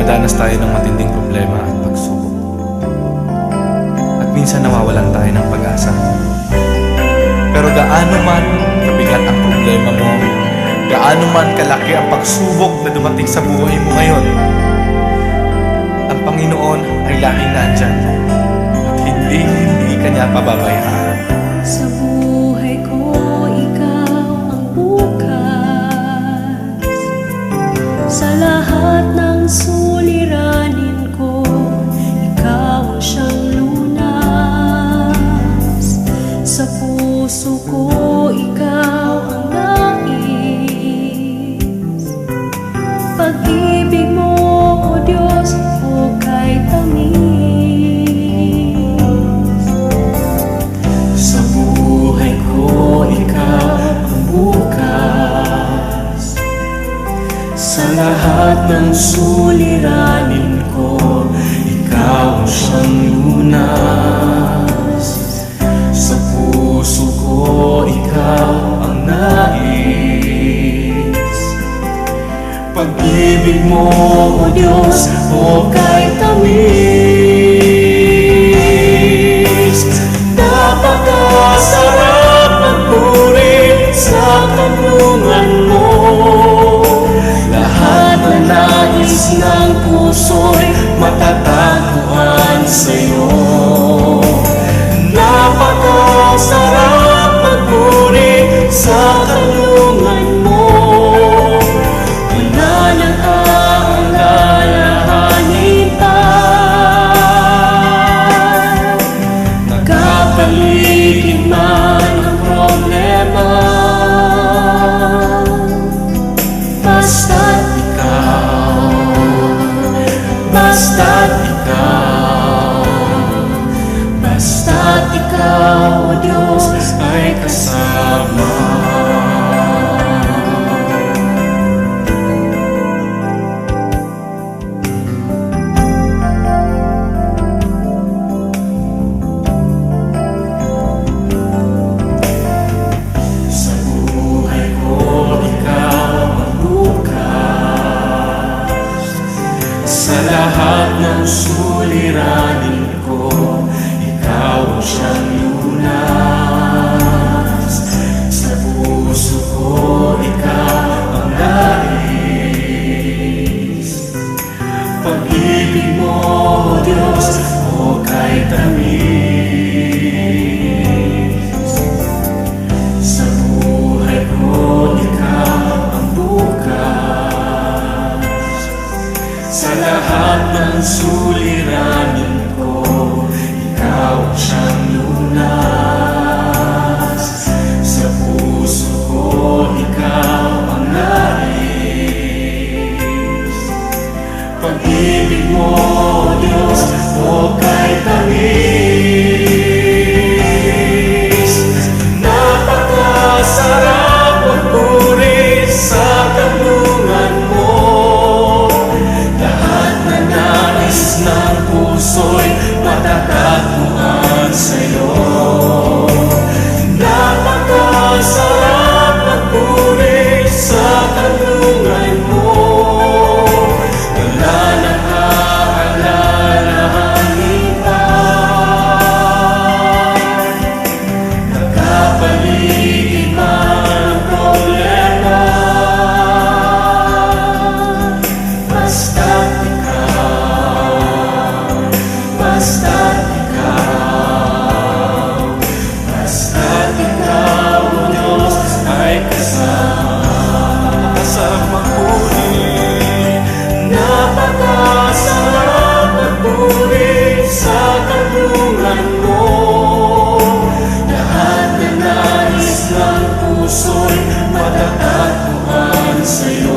Dumadanas tayo ng matinding problema at pagsubok. At minsan nawawalan tayo ng pag-asa. Pero gaano man kabigat ang problema mo, gaano man kalaki ang pagsubok na dumating sa buhay mo ngayon, ang Panginoon ay laging nandyan at hindi ka niya pababayaan. Sa buhay ko, ikaw ang bukas. Sa lahat ng suliranin ko, ikaw ang siyang lunas. Sa puso ko, ikaw ang nais. Pag-ibig mo, O Diyos, hukay tamis. Sa buhay ko, ikaw ang bukas. Sa lahat ng suliranin ko, ikaw ang siyang lunas. Sa puso ko, ikaw ang nais. Pag-ibig mo, O Diyos, hukay tamis. Napakasarap magpuri sa kanlungan mo. Lahat na nais ng puso'y matatagpuan sa'yo. Napakasarap magpuri sa kanlungan mo. Wala nang aalalahanin pa. Nagkapaligid man ang problema, basta't ikaw, basta't ikaw, basta't ikaw, O Diyos, ay kasama. Sa buhay ko, ikaw ang bukas. Sa lahat ng suliranin ko, ikaw ang siyang lunas. Sa puso ko, ikaw ang nais. Pag-ibig mo, O Diyos, hukay tamis. Sa buhay ko, ikaw ang bukas. Sa lahat ng suliranin ko, ikaw ang siyang lunas. Sa puso ko, ikaw ang nais. Pag-ibig mo, O Diyos, hukay tamis. Napakasarap magpuri sa kanlungan mo. Lahat na nais ng puso'y matatagpuan sa'yo. Napakasarap magpuri sa kanlungan mo. Wala nang aalalahanin pa. Nagkapaligid man ang problema, basta't ikaw, basta't ikaw, basta't ikaw, O Diyos, ay kasama. Napakasarap magpuri, napakasarap magpuri sa kanlungan mo. Lahat na nais ng puso'y matatagpuan sa'yo.